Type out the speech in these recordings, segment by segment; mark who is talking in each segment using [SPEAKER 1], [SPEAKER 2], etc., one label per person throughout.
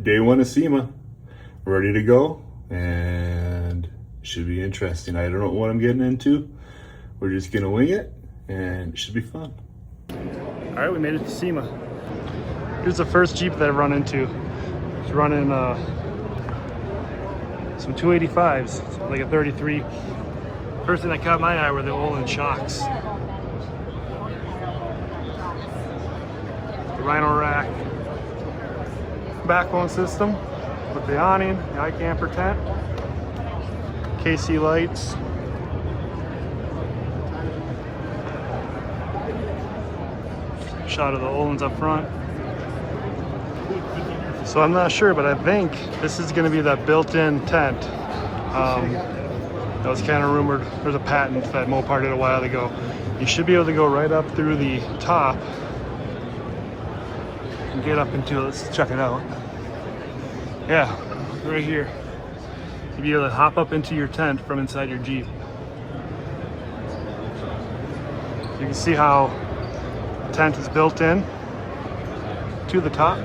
[SPEAKER 1] day one of SEMA, ready to go, and it should be interesting. I don't know what I'm getting into. We're just gonna wing it, and it should be fun.
[SPEAKER 2] All right, we made it to SEMA. Here's the first Jeep that I've run into. It's running some 285s, like a 33. First thing that caught my eye were the Overland shocks. The Rhino rack backbone system with the awning, the iCamper tent, KC lights, shot of the Overlands up front. So I'm not sure, but I think this is going to be that built-in tent. That was kind of rumored. There's a patent that Mopar did a while ago. You should be able to go right up through the top and get up into it. Let's check it out. Yeah, right here. You'll be able to hop up into your tent from inside your Jeep. You can see how the tent is built in to the top.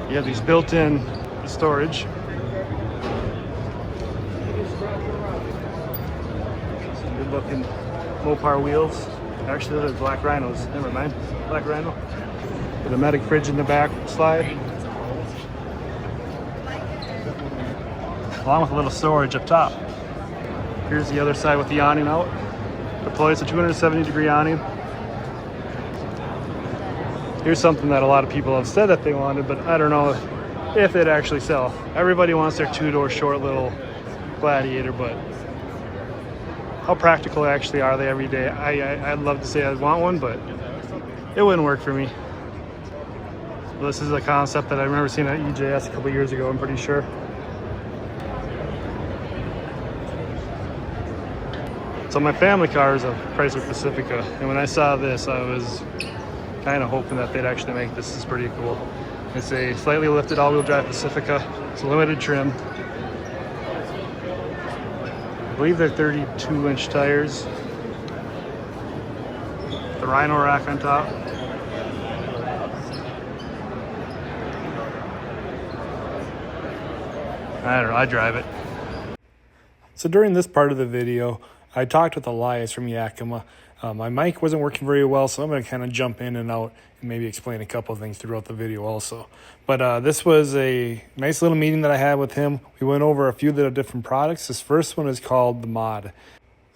[SPEAKER 2] You have these built-in storage. Some good-looking Mopar wheels. Actually, those are black Rhinos. Never mind. Black Rhino. With a Medic fridge in the back slide. Along with a little storage up top. Here's the other side with the awning out. Deploys a 270-degree awning. Here's something that a lot of people have said that they wanted, but I don't know if it actually sell. Everybody wants their two-door short little Gladiator, but how practical actually are they every day? I'd love to say I want one, but it wouldn't work for me. Well, this is a concept that I remember seeing at EJS a couple years ago, I'm pretty sure. So my family car is a Chrysler Pacifica, and when I saw this, I was kind of hoping that they'd actually make this. Is pretty cool. It's a slightly lifted all-wheel drive Pacifica. It's a limited trim. I believe they're 32-inch tires. The Rhino rack on top. I don't know, I drive it. So during this part of the video, I talked with Elias from Yakima. My mic wasn't working very well, so I'm going to kind of jump in and out and maybe explain a couple of things throughout the video also. But this was a nice little meeting that I had with him. We went over a few of the different products. This first one is called the Mod.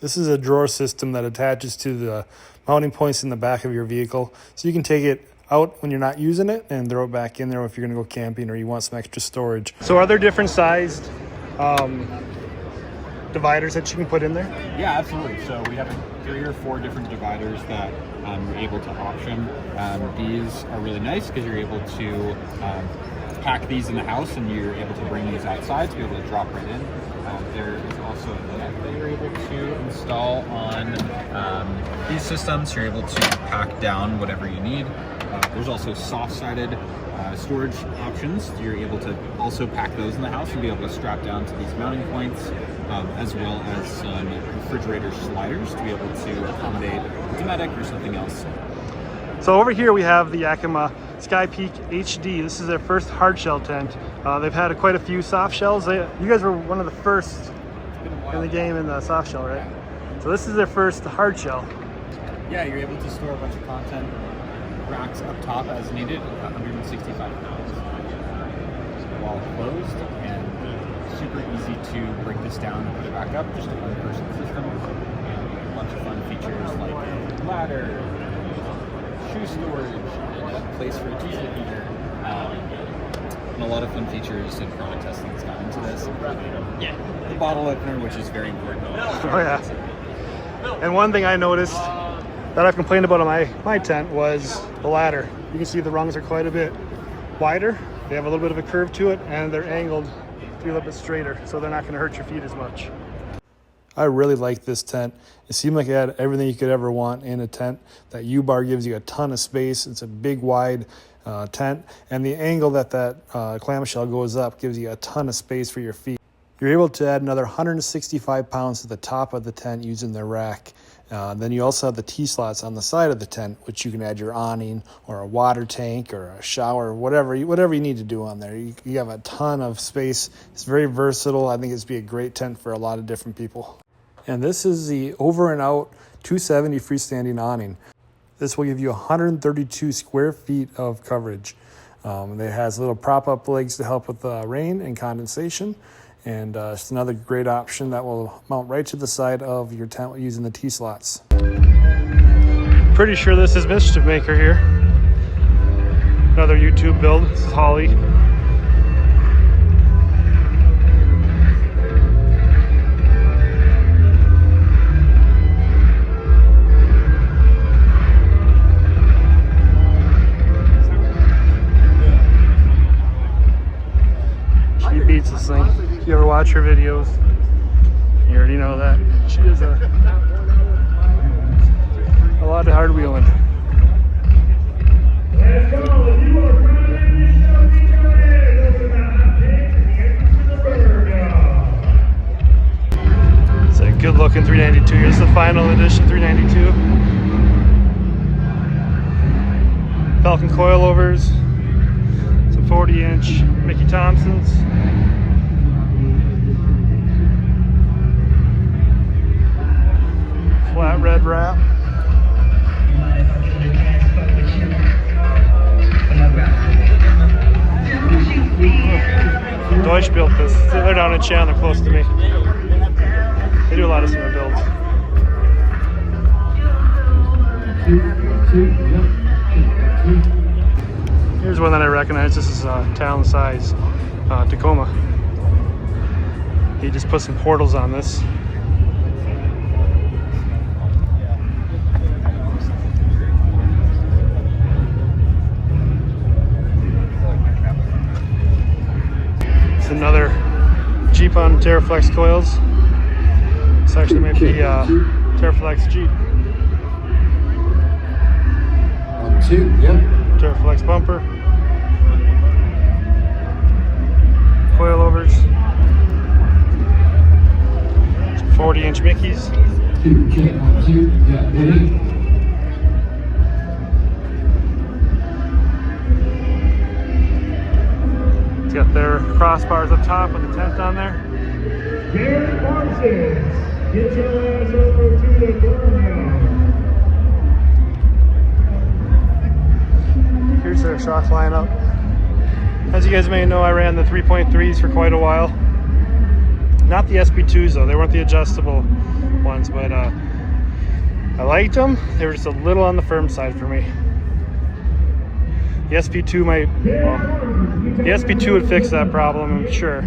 [SPEAKER 2] This is a drawer system that attaches to the mounting points in the back of your vehicle. So you can take it out when you're not using it and throw it back in there if you're going to go camping or you want some extra storage. So are there different sized dividers that you can put in there?
[SPEAKER 3] Yeah, absolutely. So we have 3 or 4 different dividers that you're able to option. These are really nice because you're able to pack these in the house and you're able to bring these outside to be able to drop right in. There is also a net that you're able to install on these systems. You're able to pack down whatever you need. There's also soft-sided storage options. You're able to also pack those in the house and be able to strap down to these mounting points, as well as some refrigerator sliders to be able to accommodate a Medic or something else.
[SPEAKER 2] So over here we have the Yakima Sky Peak HD. This is their first hard shell tent. They've had quite a few soft shells. You guys were one of the first in the game in the soft shell, right? So this is their first hard shell.
[SPEAKER 3] Yeah, you're able to store a bunch of content racks up top as needed, 165 pounds while closed, and super easy to break this down and put it back up. Just a one-person system, and a bunch of fun features like a ladder, shoe storage, and a place for a diesel heater, and a lot of fun features and product testing that's gone into this. Yeah, the bottle opener, which is very important.
[SPEAKER 2] Oh yeah. And one thing I noticed that I've complained about on my tent was the ladder. You can see the rungs are quite a bit wider. They have a little bit of a curve to it, and they're angled to be a little bit straighter, so they're not going to hurt your feet as much. I really like this tent. It seemed like it had everything you could ever want in a tent. That U-bar gives you a ton of space. It's a big, wide tent, and the angle that clamshell goes up gives you a ton of space for your feet. You're able to add another 165 pounds to the top of the tent using the rack. Then you also have the T-slots on the side of the tent, which you can add your awning or a water tank or a shower, whatever you need to do on there. You have a ton of space. It's very versatile. I think it's be a great tent for a lot of different people. And this is the over and out 270 freestanding awning. This will give you 132 square feet of coverage. It has little prop-up legs to help with rain and condensation. And it's another great option that will mount right to the side of your tent using the T-slots. Pretty sure this is Mischief Maker here. Another YouTube build. This is Holly. She beats this thing. If you ever watch her videos, you already know that. She does a lot of hard wheeling. It's a good looking 392. Here's the final edition 392. Falcon coilovers, some 40-inch Mickey Thompsons. Flat red wrap. Deutsch built this. They're down in Chandler, close to me. They do a lot of SEMA builds. Here's one that I recognize. This is town size Tacoma. He just put some portals on this. Another Jeep on Terraflex coils. This actually might be Terraflex Jeep. Terraflex bumper. Coilovers. 40-inch Mickeys. It's got their crossbars up top with the tent on there.
[SPEAKER 4] Garrett Parsons, get your ass over to the burnout.
[SPEAKER 2] Here's their shock lineup. As you guys may know, I ran the 3.3s for quite a while. Not the SP2s though, they weren't the adjustable ones, but I liked them. They were just a little on the firm side for me. The SP2 might, well, the SP2 would fix that problem, I'm sure.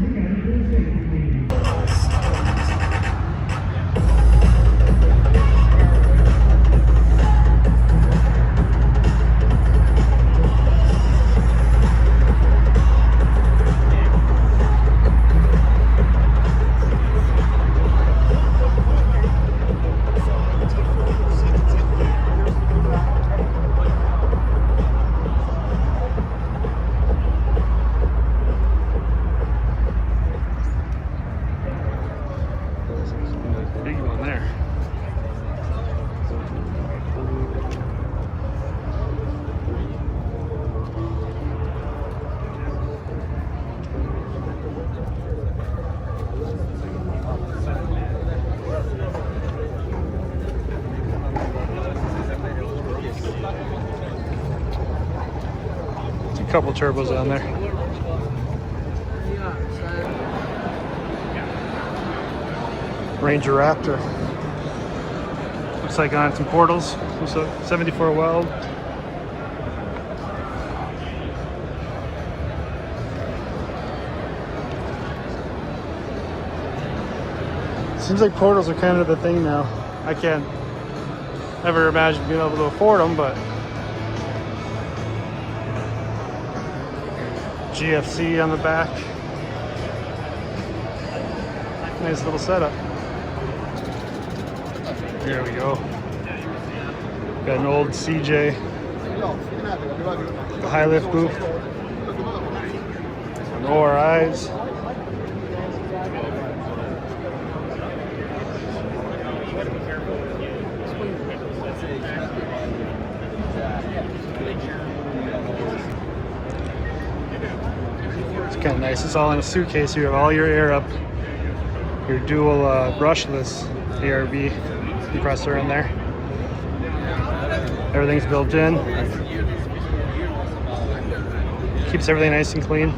[SPEAKER 2] Big one there. There's a couple turbos on there. Ranger Raptor. Looks like on some portals. So 74 weld. Seems like portals are kind of the thing now. I can't ever imagine being able to afford them, but GFC on the back. Nice little setup. There we go. Got an old CJ, the high lift booth, no ORIs. kind of nice. It's all in a suitcase. You have all your air up, your dual brushless ARB compressor in there. Everything's built in. Keeps everything nice and clean.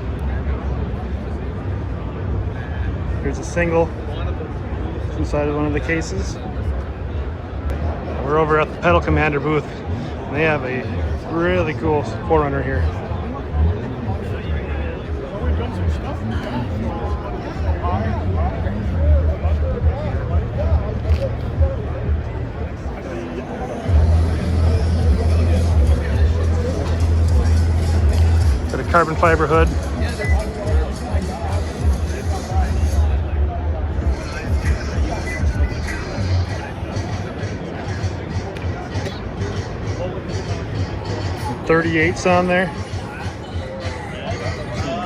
[SPEAKER 2] Here's a single inside of one of the cases. We're over at the Pedal Commander booth, and they have a really cool 4Runner here. Got a carbon fiber hood. .38s on there.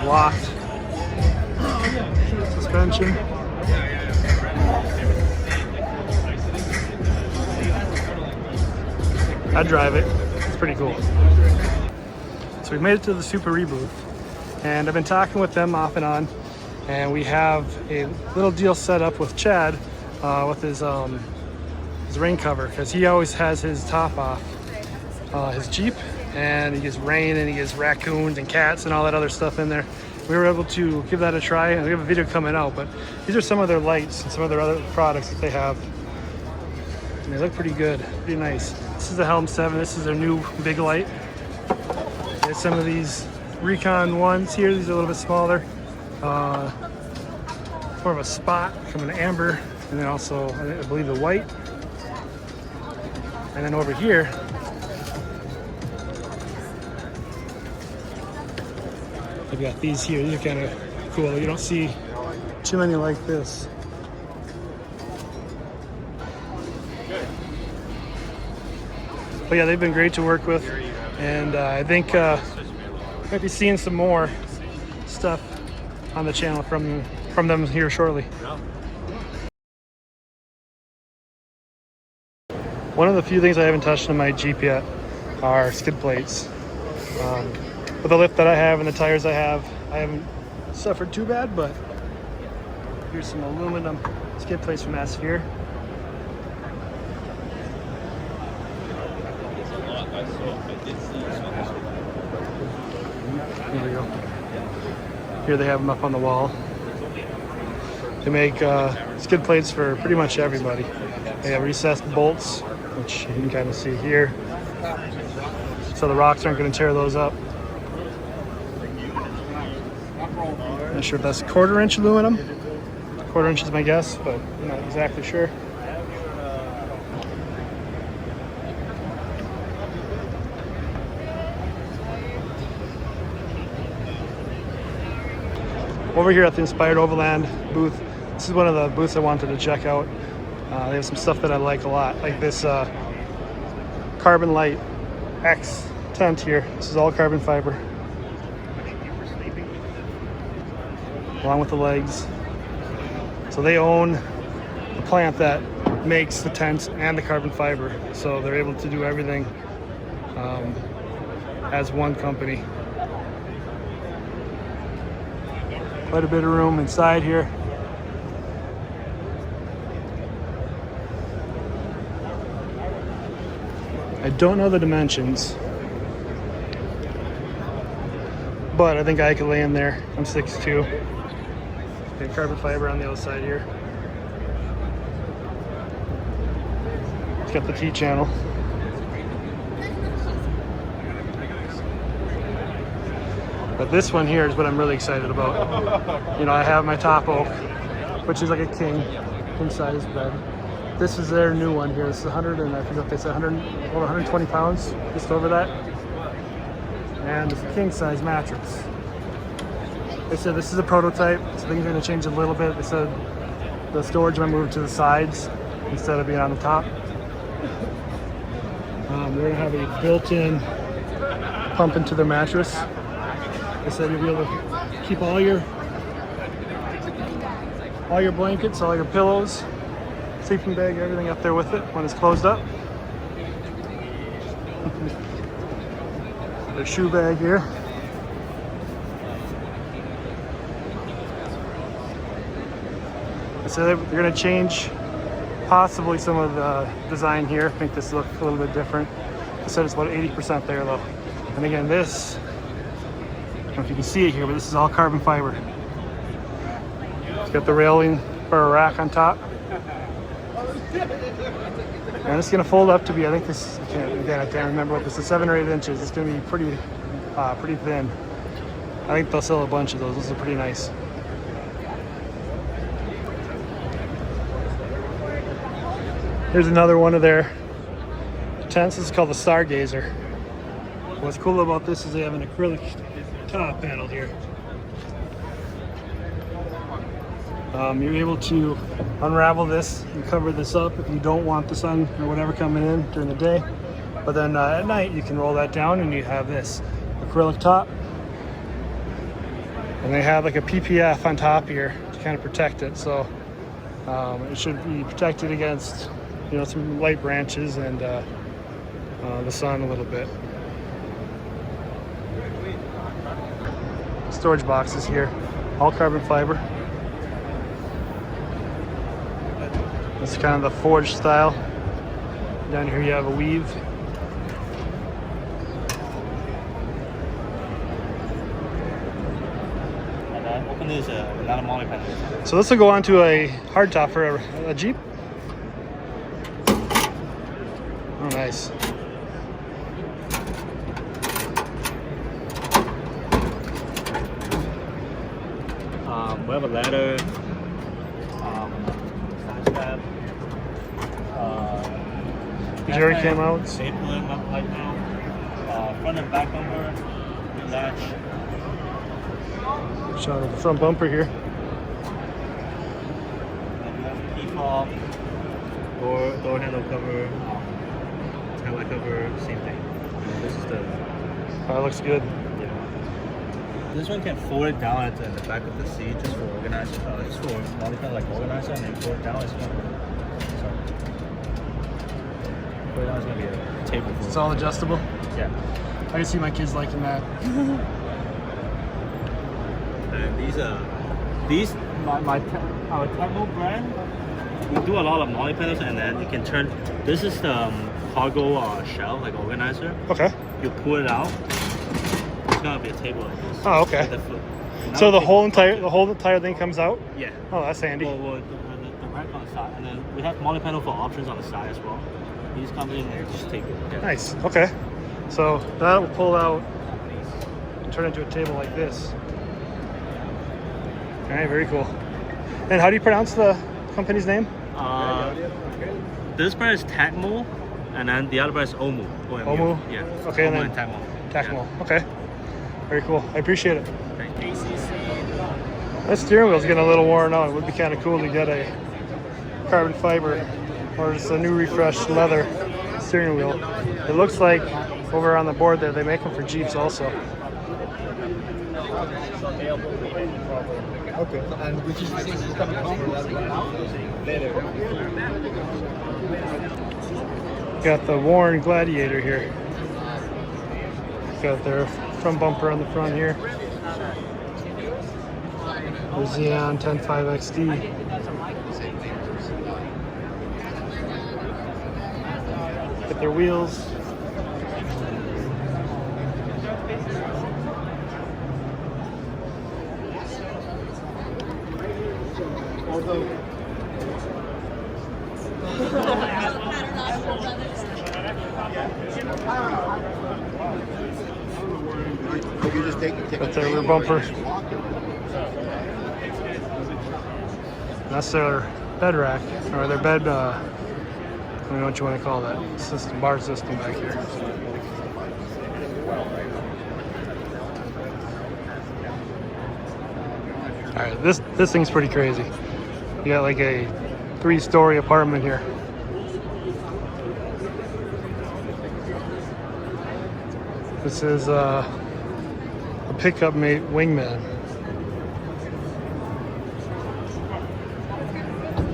[SPEAKER 2] Locked suspension. I drive it. It's pretty cool. So we made it to the Super Reboot, and I've been talking with them off and on, and we have a little deal set up with Chad with his rain cover, because he always has his top off his Jeep, and he gets rain and he gets raccoons and cats and all that other stuff in there. We were able to give that a try, and we have a video coming out, but these are some of their lights and some of their other products that they have, and they look pretty good, pretty nice. This is the Helm 7. This is their new big light. There's some of these Recon ones here. These are a little bit smaller. More of a spot from an amber, and then also I believe the white. And then over here, I've got these here. These are kind of cool. You don't see too many like this. But yeah, they've been great to work with, and I think might be seeing some more stuff on the channel from them here shortly. One of the few things I haven't touched on my Jeep yet are skid plates. With the lift that I have and the tires I haven't suffered too bad, but here's some aluminum skid plates from Sphere. Here we go. Here they have them up on the wall. They make skid plates for pretty much everybody. They have recessed bolts, which you can kind of see here. So the rocks aren't going to tear those up. Not sure if that's 1/4 inch aluminum. 1/4 inch is my guess, but I'm not exactly sure. Over here at the Inspired Overland booth, this is one of the booths I wanted to check out. They have some stuff that I like a lot, like this Carbon Light X tent here. This is all carbon fiber, along with the legs. So they own the plant that makes the tent and the carbon fiber, so they're able to do everything as one company. Quite a bit of room inside here. I don't know the dimensions, but I think I could lay in there. I'm 6'2". Got carbon fiber on the outside here. It's got the T-channel. But this one here is what I'm really excited about. You know, I have my top oak, which is like a king size bed. This is their new one here. This is 100, and I forget if they said 120 pounds, just over that. And it's a king size mattress. They said this is a prototype, so things are going to change a little bit. They said the storage might move to the sides instead of being on the top. They're going to have a built-in pump into their mattress. They said you'll be able to keep all your blankets, all your pillows, sleeping bag, everything up there with it when it's closed up. Their shoe bag here. So they're going to change possibly some of the design here, make this look a little bit different. I said it's about 80% there though. And again, this, I don't know if you can see it here, but this is all carbon fiber. It's got the railing for a rack on top. And it's going to fold up to be, I think this, I can't remember what this is, 7 or 8 inches. It's going to be pretty thin. I think they'll sell a bunch of those. Those are pretty nice. Here's another one of their tents. This is called the Stargazer. What's cool about this is they have an acrylic top panel here. You're able to unravel this and cover this up if you don't want the sun or whatever coming in during the day. But then at night you can roll that down and you have this acrylic top. And they have like a PPF on top here to kind of protect it. So it should be protected against, you know, some light branches and the sun a little bit. Storage boxes here, all carbon fiber. It's kind of the forged style. Down here you have a weave. So this will go onto a hardtop for a Jeep. Oh, nice.
[SPEAKER 5] We have a ladder, strap,
[SPEAKER 2] Jerry came out.
[SPEAKER 5] stapling up right now, front and back bumper, latch.
[SPEAKER 2] Shot of the front bumper here.
[SPEAKER 5] And we have key fob, door handle cover, taillight cover, same thing. This is the.
[SPEAKER 2] Oh, it looks good.
[SPEAKER 5] This one can fold it down at the back of the seat just for organizer, just for modifier like organizer, and then fold it down. It's gonna fold it down. It's gonna be a table.
[SPEAKER 2] It's all adjustable.
[SPEAKER 5] Yeah.
[SPEAKER 2] I can see my kids liking that.
[SPEAKER 5] And these our Tecmo brand. We do a lot of molly panels, and then you can turn. This is the cargo shell, like organizer.
[SPEAKER 2] Okay.
[SPEAKER 5] You pull it out. It's gonna be a table like this.
[SPEAKER 2] Oh, okay. So the whole entire thing comes out?
[SPEAKER 5] Yeah.
[SPEAKER 2] Oh, that's handy.
[SPEAKER 5] Well, the rack on the side, and then we have molly panel for options on the side as well. These come in and just take it. Yeah.
[SPEAKER 2] Nice. Okay. So that will pull out and turn into a table like this. All right, very cool. And how do you pronounce the company's name?
[SPEAKER 5] This brand is Tecmo, and then the other brand is Omu.
[SPEAKER 2] Omu?
[SPEAKER 5] Yeah.
[SPEAKER 2] Okay,
[SPEAKER 5] Omu
[SPEAKER 2] and then
[SPEAKER 5] Tecmo.
[SPEAKER 2] Tecmo.
[SPEAKER 5] Yeah.
[SPEAKER 2] Okay. Very cool. I appreciate it.
[SPEAKER 5] Thank you.
[SPEAKER 2] That steering wheel's getting a little worn out. It would be kind of cool to get a carbon fiber or just a new refreshed leather steering wheel. It looks like over on the board there, they make them for Jeeps also.
[SPEAKER 6] Okay. And which is coming later.
[SPEAKER 2] Got the Warren Gladiator here. Got their front bumper on the front here. The Xeon 105 XD. Got their wheels. Got their rear bumper. That's their bed rack, or their bed, I don't know what you want to call that, system, bar system back here. All right, this thing's pretty crazy. You got like a 3-story apartment here. This is a pickup mate wingman.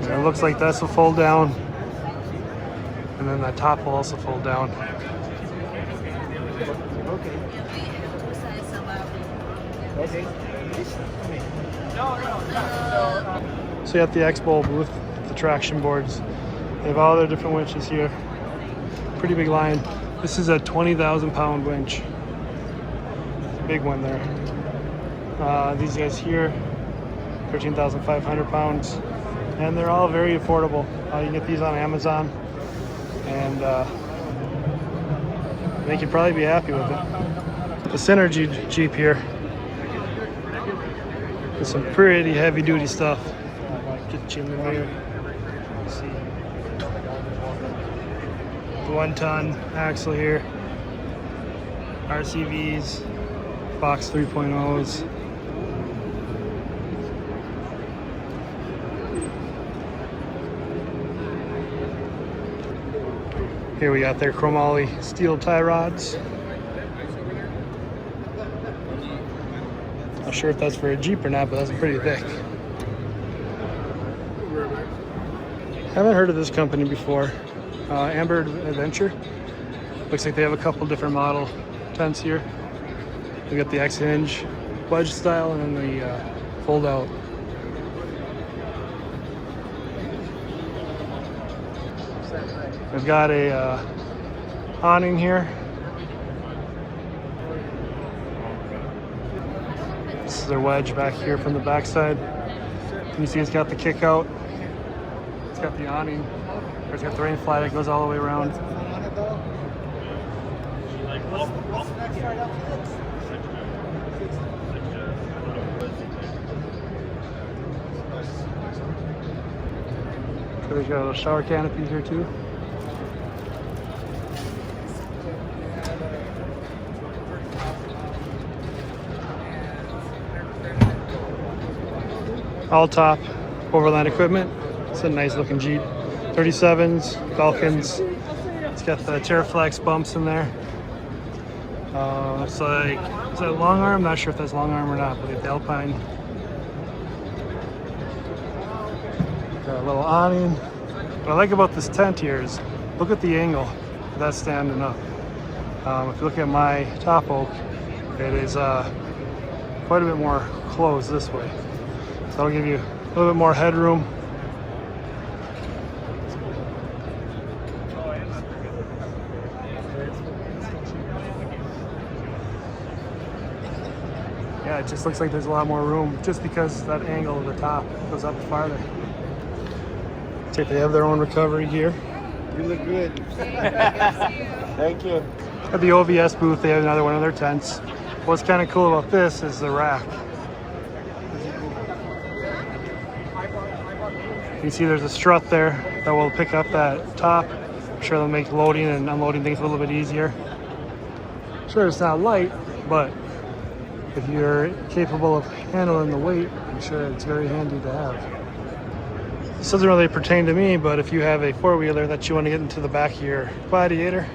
[SPEAKER 2] And it looks like this will fold down, and then that top will also fold down.
[SPEAKER 6] Okay.
[SPEAKER 2] So you at the Expo booth, the traction boards. They have all their different winches here. Pretty big line. This is a 20,000 pound winch. Big one there. These guys here, 13,500 pounds. And they're all very affordable. You can get these on Amazon. And they could probably be happy with it. The Synergy Jeep here. With some pretty heavy duty stuff. Get you in the mirror. Let's see. The 1-ton axle here. RCVs. Box 3.0s. Here we got their chromoly steel tie rods. Not sure if that's for a Jeep or not, but that's pretty thick. Haven't heard of this company before. Amber Adventure. Looks like they have a couple different model tents here. We got the X-hinge wedge style and then the fold out. We've got a awning here. This is their wedge back here from the backside. You see it's got the kick out. It's got the awning. It's got the rain fly that goes all the way around. So we've got a shower canopy here too. All top Overland equipment. It's a nice looking Jeep. 37s, Falcons. It's got the Terraflex bumps in there. Looks like, is that long arm? I'm not sure if that's long arm or not, but it's Alpine. Got a little awning. What I like about this tent here is look at the angle that's standing up. If you look at my top oak, it is quite a bit more closed this way. So that'll give you a little bit more headroom. Yeah, it just looks like there's a lot more room just because that angle of the top goes up farther. Looks like they have their own recovery gear.
[SPEAKER 6] You look good. Thank you.
[SPEAKER 2] At the OVS booth, they have another one of their tents. What's kind of cool about this is the rack. You can see there's a strut there that will pick up that top. I'm sure they'll make loading and unloading things a little bit easier. Sure, it's not light, but if you're capable of handling the weight, I'm sure it's very handy to have. This doesn't really pertain to me, but if you have a four-wheeler that you want to get into the back of your Gladiator,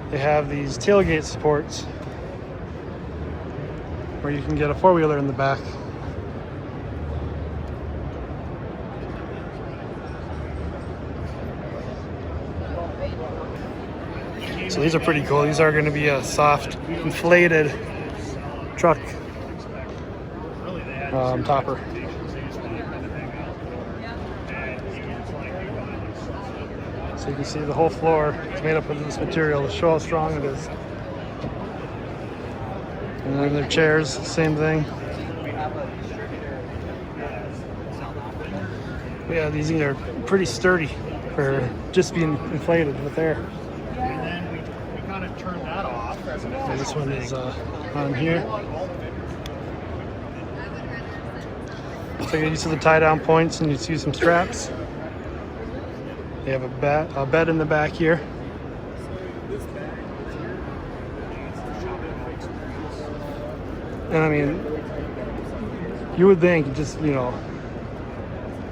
[SPEAKER 2] they have these tailgate supports where you can get a four-wheeler in the back. So these are pretty cool. These are going to be a soft, inflated truck topper. So you can see the whole floor is made up of this material to show how strong it is. And then their chairs, same thing. Yeah, these things are pretty sturdy for just being inflated with air.
[SPEAKER 6] Turn that off.
[SPEAKER 2] Okay, this one is on here. So you see the tie down points and you see some straps. They have a bed in the back here. And I mean, you would think just, you know,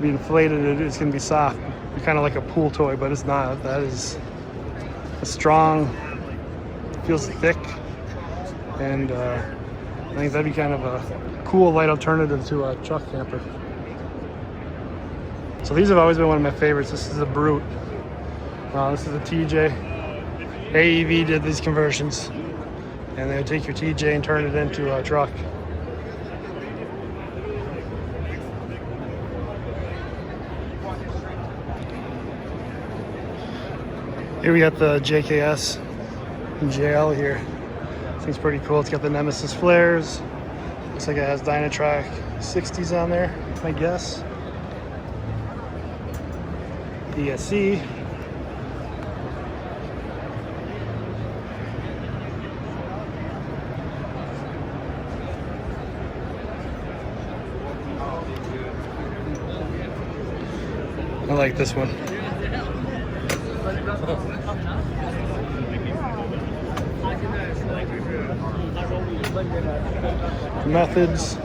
[SPEAKER 2] be inflated, it's going to be soft. Kind of like a pool toy, but it's not. That is a strong, feels thick, and I think that'd be kind of a cool light alternative to a truck camper. So these have always been one of my favorites. This is a Brute. This is a TJ. AEV did these conversions, and they would take your TJ and turn it into a truck. Here we got the JKS JL here. Seems pretty cool. It's got the Nemesis flares. Looks like it has Dynatrack 60s on there, I guess. ESC. I like this one. Methods. I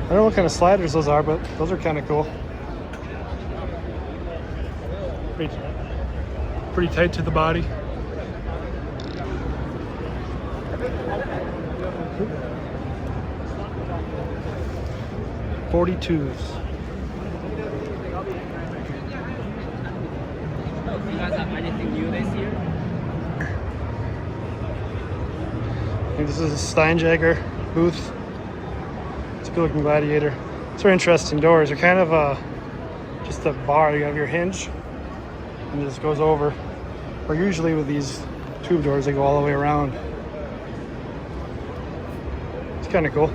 [SPEAKER 2] don't know what kind of sliders those are, but those are kind of cool. Pretty tight to the body. .42s.
[SPEAKER 6] You guys have anything new this year?
[SPEAKER 2] I think this is a Steinjäger booth. It's a good looking Gladiator. These are interesting doors. They're kind of just a bar. You have your hinge and it just goes over. Or usually with these tube doors, they go all the way around. It's kind of cool.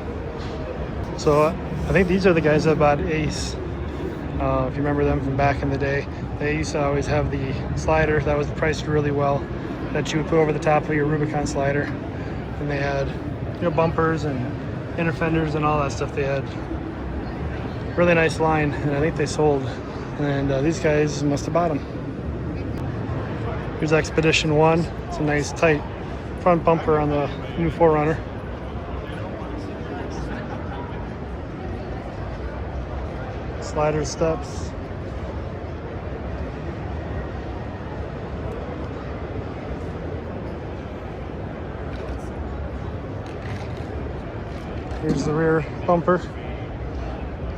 [SPEAKER 2] So I think these are the guys that bought Ace. If you remember them from back in the day, they used to always have the slider that was priced really well that you would put over the top of your Rubicon slider. And they had, you know, bumpers and inner fenders and all that stuff. They had really nice line, and I think they sold. And these guys must have bought them. Here's Expedition 1. It's a nice tight front bumper on the new 4Runner. Slider steps. Here's the rear bumper.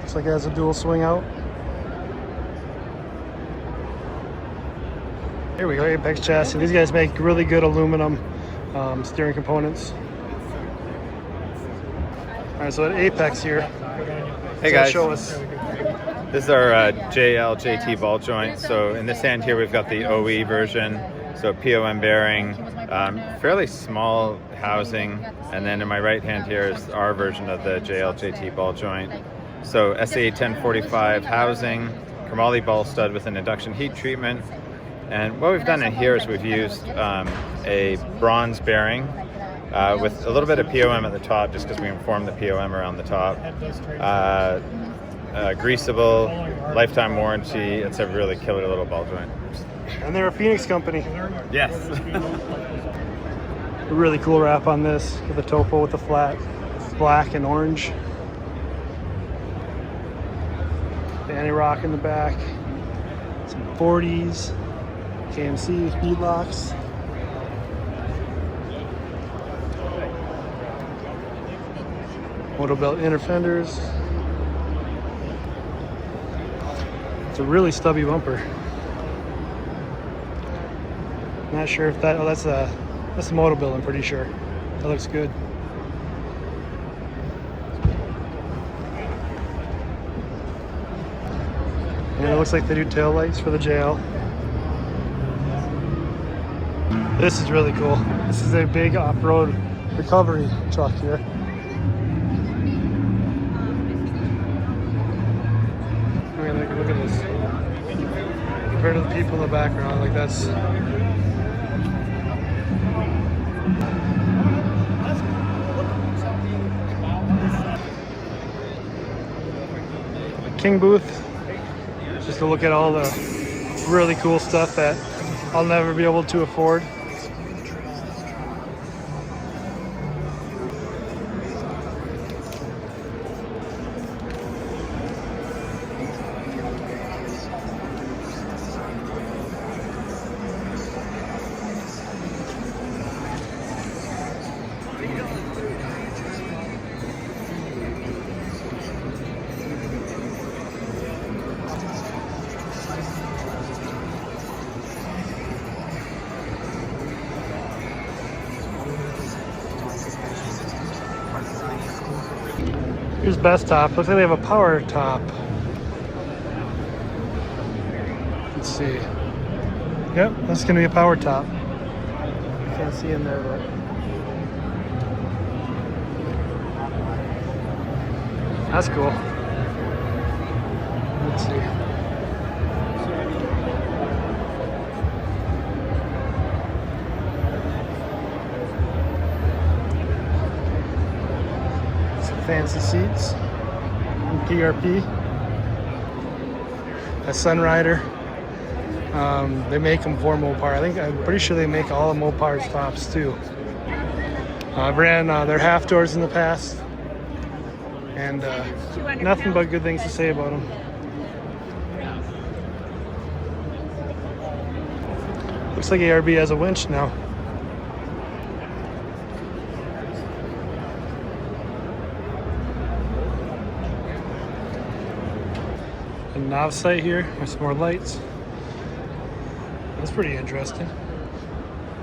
[SPEAKER 2] Looks like it has a dual swing out. Here we go, Apex chassis. These guys make really good aluminum steering components. All right, so at Apex here.
[SPEAKER 7] Hey guys,
[SPEAKER 2] Show us.
[SPEAKER 7] this is our JL JT ball joint. So in this hand here we've got the OE version, so POM bearing, fairly small housing, and then in my right hand here is our version of the JL JT ball joint. So SAE 1045 housing, chromoly ball stud with an induction heat treatment, and what we've done in here is we've used a bronze bearing with a little bit of POM at the top, just because we informed the POM around the top. Greasable, lifetime warranty. It's a really killer little ball joint.
[SPEAKER 2] And they're a Phoenix company.
[SPEAKER 7] Yes.
[SPEAKER 2] A really cool wrap on this with the topo with the flat black and orange. The anti-rock in the back. Some 40s, KMC bead locks. Moto belt inner fenders. It's a really stubby bumper. Not sure if that, oh, that's a moto build, I'm pretty sure. That looks good. And it looks like they do tail lights for the JL. This is really cool. This is a big off-road recovery truck here. I mean, look at this. Compared to the people in the background, like that's. King booth, just to look at all the really cool stuff that I'll never be able to afford. Here's best top. Looks like they have a power top. Let's see. Yep, that's gonna be a power top. Can't see in there, but that's cool. Let's see. Some fancy seats. And PRP. A Sunrider. They make them for Mopar. I'm pretty sure they make all of Mopar's tops too. I've ran their half doors in the past, and nothing but good things to say about them. Looks like ARB has a winch now. A nav sight here with some more lights. That's pretty interesting.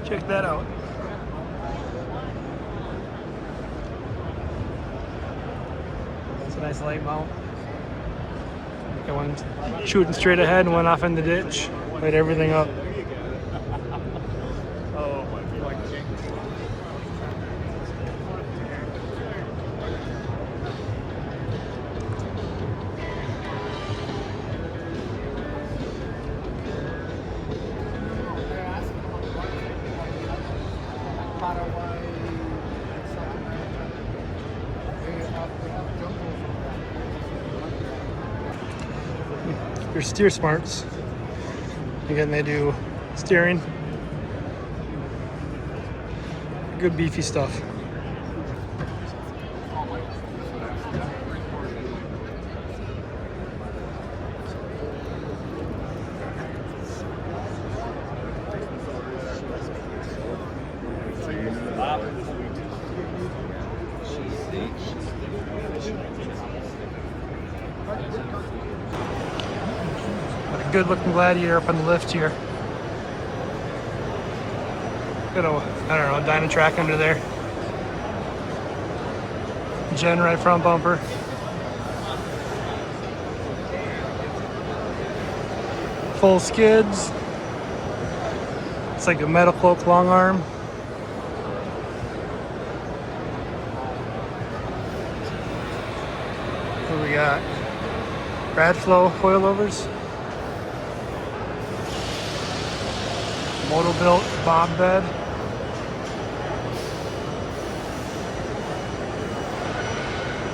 [SPEAKER 2] Check that out. That's a nice light mount. Got one shooting straight ahead and went off in the ditch. Light everything up. Your steer smarts. Again, they do steering. Good beefy stuff. Got a good looking Gladiator up on the lift here. Got a, I don't know, Dynatrack under there. Gen right front bumper. Full skids. It's like a metal cloak long arm. What do we got? Bradflow coilovers. Moto-built bob bed.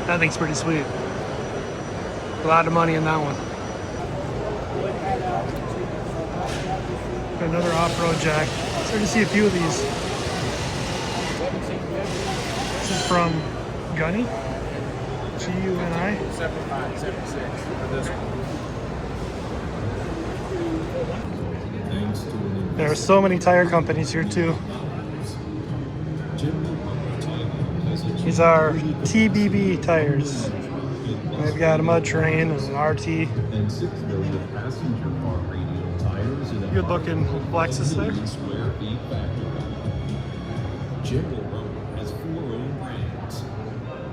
[SPEAKER 2] That thing's pretty sweet. A lot of money in that one. Got another off-road jack. Starting to see a few of these. This is from Gunny. G-U-N-I.
[SPEAKER 6] 75, 76 for this one.
[SPEAKER 2] There are so many tire companies here too. These are TBB tires. They've got a mud terrain and an RT. Good looking Lexus there.
[SPEAKER 8] General Road has 4 own brands.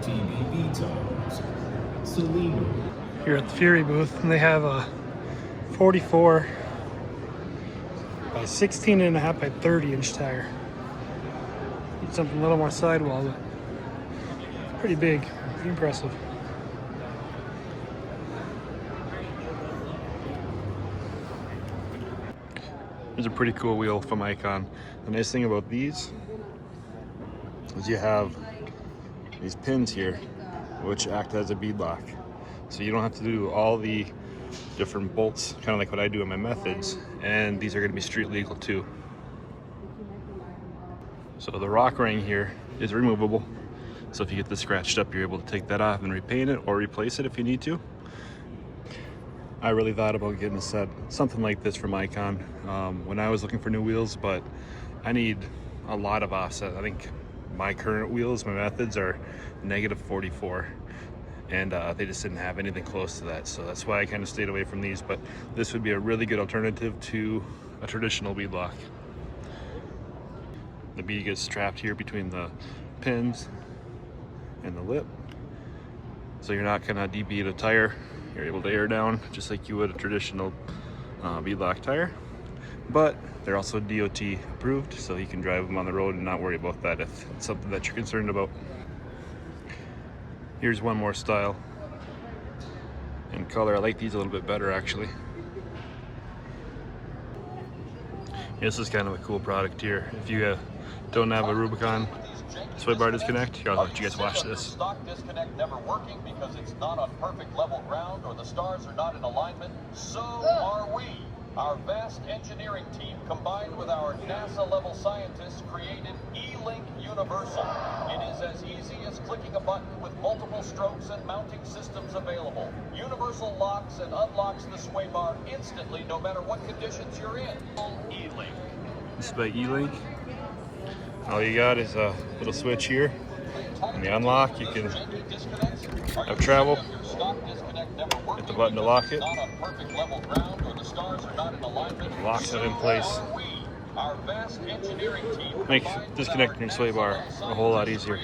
[SPEAKER 8] TBB tires. Selena.
[SPEAKER 2] Here at the Fury booth, and they have a 44 by 16.5 by 30 inch tire. Need something a little more sidewall, but pretty big, pretty impressive. Here's a pretty cool wheel from Icon. The nice thing about these is you have these pins here which act as a bead lock. So you don't have to do all the different bolts, kind of like what I do in my methods, and these are going to be street legal too. So the rock ring here is removable. So if you get this scratched up, you're able to take that off and repaint it or replace it if you need to. I really thought about getting a set, something like this from Icon when I was looking for new wheels, but I need a lot of offset. I think my current wheels, my methods are -44, and they just didn't have anything close to that. So that's why I kind of stayed away from these, but this would be a really good alternative to a traditional bead lock. The bead gets trapped here between the pins and the lip, so you're not gonna debead a tire. You're able to air down just like you would a traditional bead lock tire. but they're also DOT approved, so you can drive them on the road and not worry about that if it's something that you're concerned about. Here's one more style in color. I like these a little bit better actually. This is kind of a cool product here. If you don't have a Rubicon sway bar disconnect, here, I'll let you guys watch this.
[SPEAKER 9] Stock disconnect never working because it's not on perfect level ground or the stars are not in alignment. So are we. Our vast engineering team combined with our NASA-level scientists created E-Link Universal. It is as easy as clicking a button with multiple strokes and mounting systems available. Universal locks and unlocks the sway bar instantly no matter what conditions you're in. E-Link.
[SPEAKER 2] This is by E-Link. All you got is a little switch here. And the unlock, you can have travel. Hit the button to lock it. Locks it in place. Make disconnecting your sway bar a whole lot easier.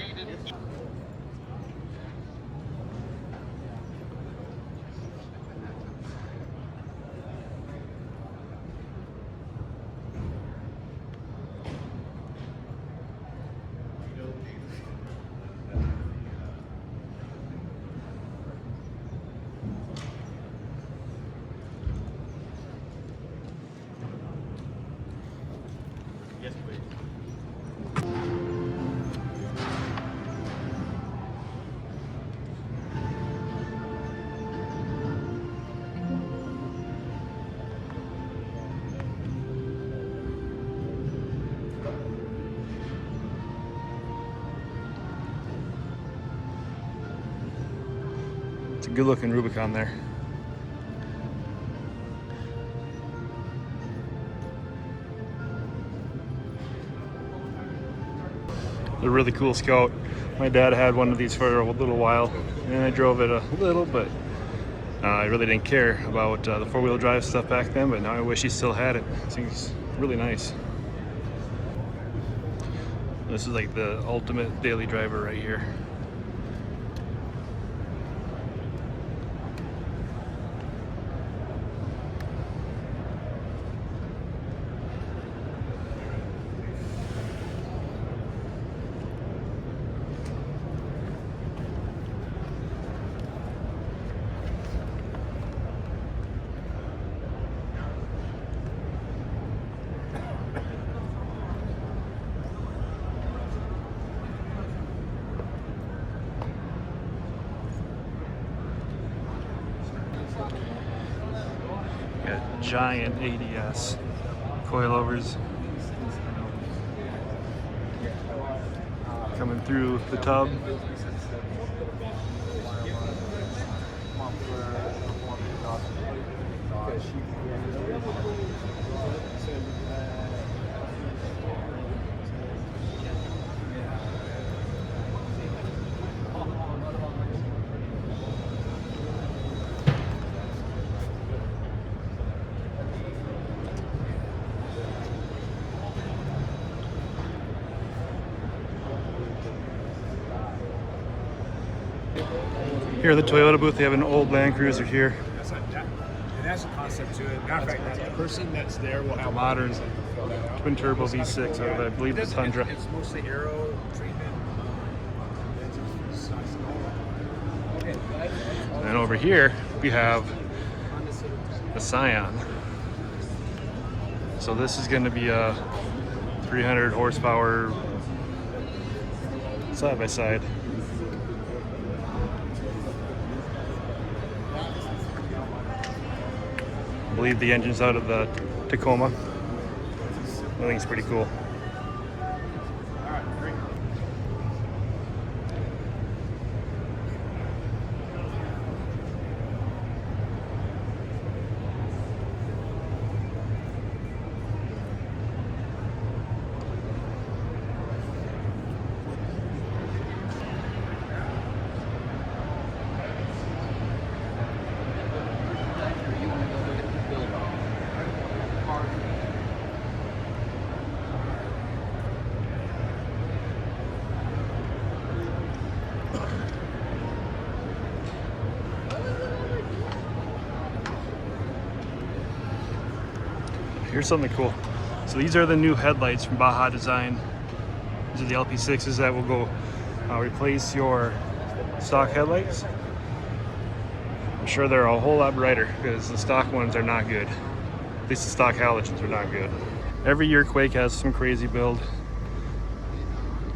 [SPEAKER 5] Yes, please.
[SPEAKER 2] It's a good looking Rubicon there. A really cool Scout. My dad had one of these for a little while, and I drove it a little, but I really didn't care about the four-wheel drive stuff back then, but now I wish he still had it. It seems really nice. This is like the ultimate daily driver right here. Got giant ADS coilovers coming through the tub. Here at the Toyota booth, they have an old Land Cruiser here.
[SPEAKER 10] That's a concept to it. Matter of fact, the person that's there will have
[SPEAKER 2] Modern twin turbo V6 out of, I believe, the Tundra.
[SPEAKER 10] It's mostly aero treatment.
[SPEAKER 2] And over here, we have the Scion. So this is going to be a 300 horsepower side-by-side. I believe the engine's out of the Tacoma. I think it's pretty cool. here's something cool. So these are the new headlights from Baja Design. These are the LP6s that will go replace your stock headlights. I'm sure they're a whole lot brighter because the stock ones are not good. At least the stock halogens are not good. Every year Quake has some crazy build.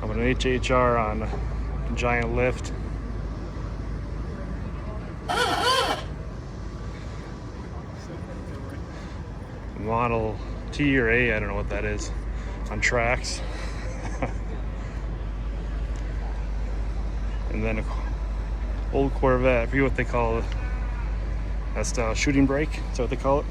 [SPEAKER 2] I'm an HHR on a giant lift. Model T or A, I don't know what that is, on tracks. And then an old Corvette, I forget what they call it. That's the shooting brake, is that what they call it?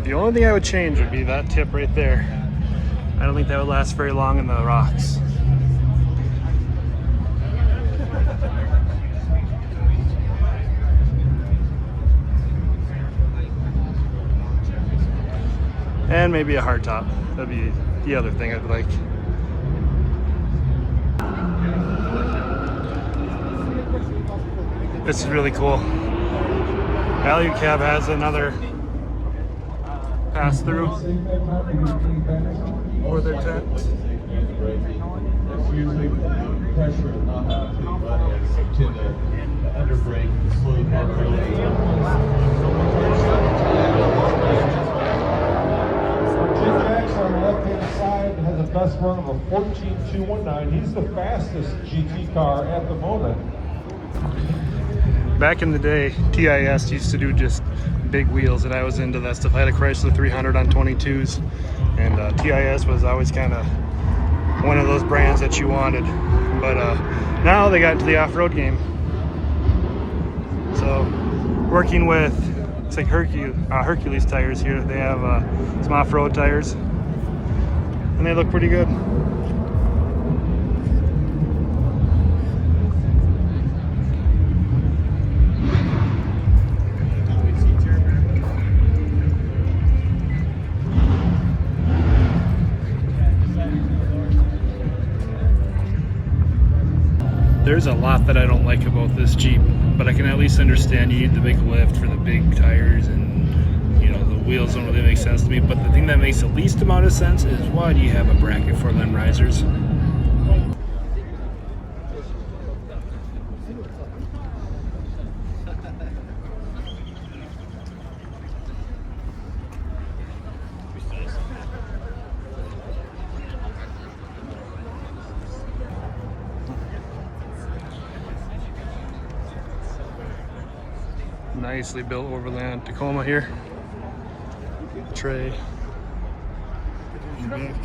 [SPEAKER 2] The only thing I would change would be that tip right there. I don't think that would last very long in the rocks. And maybe a hard top. That'd be the other thing I'd like. This is really cool. Value Cab has another pass through for their tent.
[SPEAKER 8] It's usually pressure not happening, but it's to the underbrake, slow the car really.
[SPEAKER 4] Max on the left-hand side has a best run of a 14.219. He's the fastest GT car at the moment.
[SPEAKER 2] Back in the day, TIS used to do just big wheels, and I was into that stuff. I had a Chrysler 300 on 22s, and TIS was always kind of one of those brands that you wanted. But now they got into the off-road game. So working with, it's like Hercules tires here. They have some off-road tires, and they look pretty good. There's a lot that I don't like about this Jeep, but I can at least understand you need the big lift for the big tires, and you know, the wheels don't really make sense to me. But the thing that makes the least amount of sense is, why do you have a bracket for limb risers? Nicely built Overland Tacoma here. Tray. Back.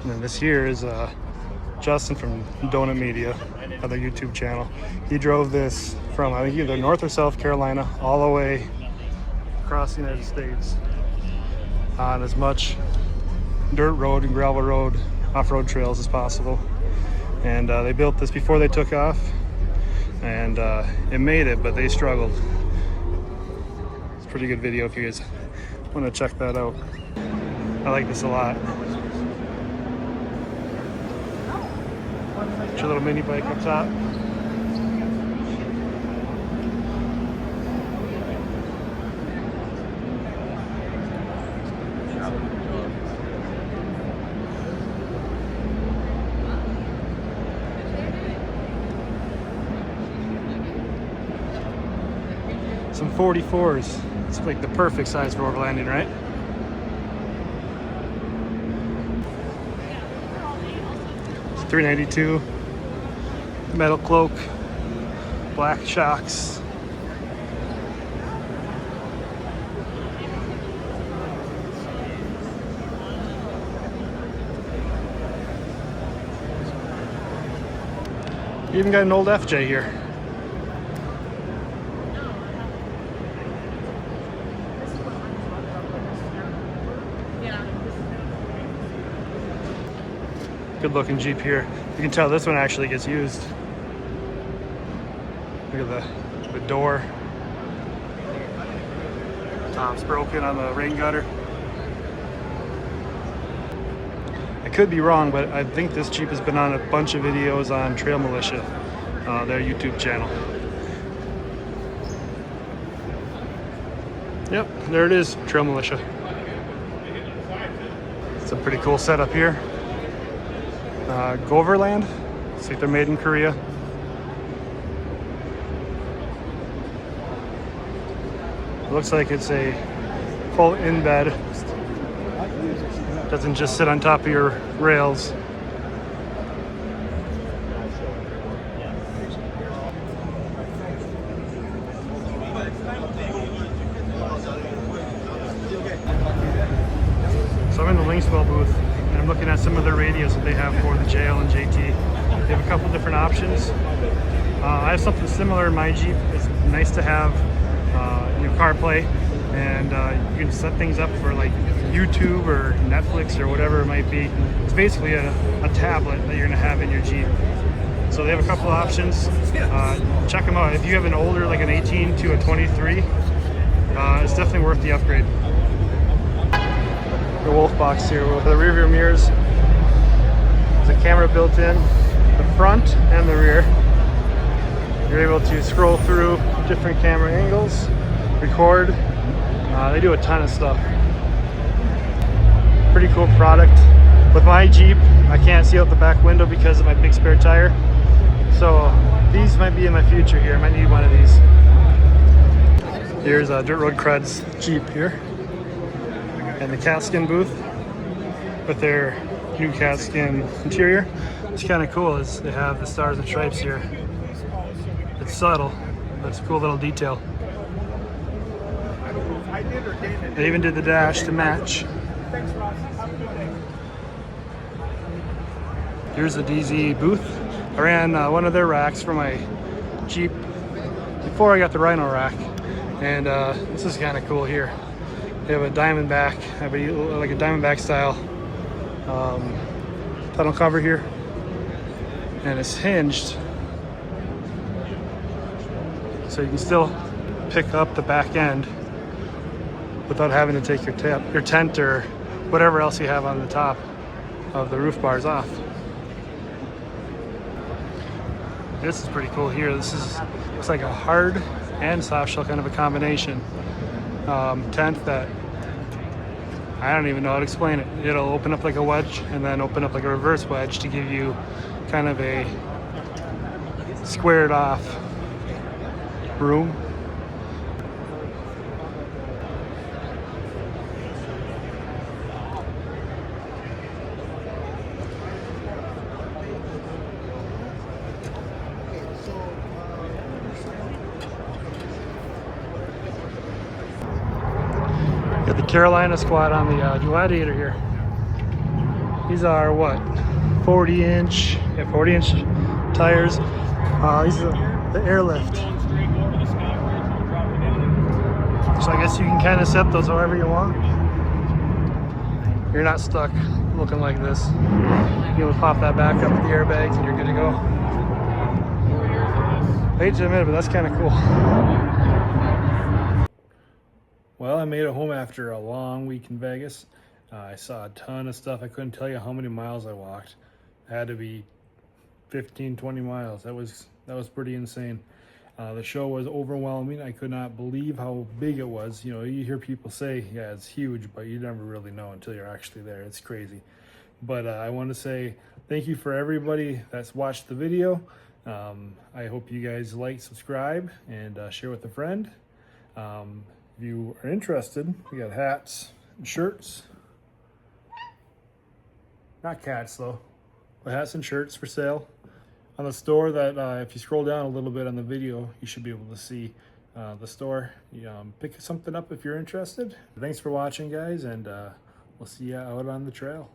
[SPEAKER 2] And then this here is Justin from Donut Media, other YouTube channel. He drove this from, I think, either North or South Carolina all the way across the United States on as much dirt road and gravel road, off-road trails as possible. And they built this before they took off, and it made it, but they struggled. It's a pretty good video if you guys want to check that out. I like this a lot. Your little mini bike up top. Some 44s. It's like the perfect size for overlanding, right? $392. Metal cloak, black shocks. You even got an old FJ here. Good looking Jeep here. You can tell this one actually gets used. Look at the door. Top's broken on the rain gutter. I could be wrong, but I think this Jeep has been on a bunch of videos on Trail Militia, their YouTube channel. Yep, there it is, Trail Militia. It's a pretty cool setup here. Overland, looks like they're made in Korea. It looks like it's a full in bed. Doesn't just sit on top of your rails. So I'm in the Linkswell booth and I'm looking at some of the radios that they have for the JL and JT. They have a couple different options. I have something similar in my Jeep. It's nice to have CarPlay, and you can set things up for like YouTube or Netflix or whatever it might be. It's basically a tablet that you're gonna have in your Jeep. So they have a couple of options. Check them out. If you have an older, like an 18 to a 23, it's definitely worth the upgrade. The Wolf box here with the rear view mirrors. There's a camera built in, the front and the rear. You're able to scroll through different camera angles, record. They do a ton of stuff. Pretty cool product. With my Jeep, I can't see out the back window because of my big spare tire. So these might be in my future here. I might need one of these. Here's Dirt Road Crud's Jeep here. And the Catskin booth with their new Catskin interior. It's kind of cool is they have the stars and stripes here. It's subtle, but it's a cool little detail. They even did the dash to match. Here's the DZ booth. I ran one of their racks for my Jeep before I got the Rhino rack, and this is kind of cool here. They have a Diamondback, like a Diamondback style tunnel cover here, and it's hinged, so you can still pick up the back end without having to take your tent or whatever else you have on the top of the roof bars off. This is pretty cool here. This looks like a hard and soft shell kind of a combination tent that I don't even know how to explain it. It'll open up like a wedge and then open up like a reverse wedge to give you kind of a squared off room. Got the Carolina squad on the Gladiator here. These are what, 40-inch tires. These are the airlift. So I guess you can kind of set those however you want. You're not stuck looking like this. You'll pop that back up with the airbags and you're good to go. I hate to admit it, but that's kind of cool. Well, I made it home after a long week in Vegas. I saw a ton of stuff. I couldn't tell you how many miles I walked. It had to be 15, 20 miles. That was pretty insane. The show was overwhelming. I could not believe how big it was. You know, you hear people say, yeah, it's huge, but you never really know until you're actually there. It's crazy. But I want to say thank you for everybody that's watched the video. I hope you guys like, subscribe, and share with a friend. If you are interested, we got hats and shirts. Not cats though. with hats and shirts for sale. On the store that, if you scroll down a little bit on the video, you should be able to see the store. Pick something up if you're interested. Thanks for watching, guys, and we'll see you out on the trail.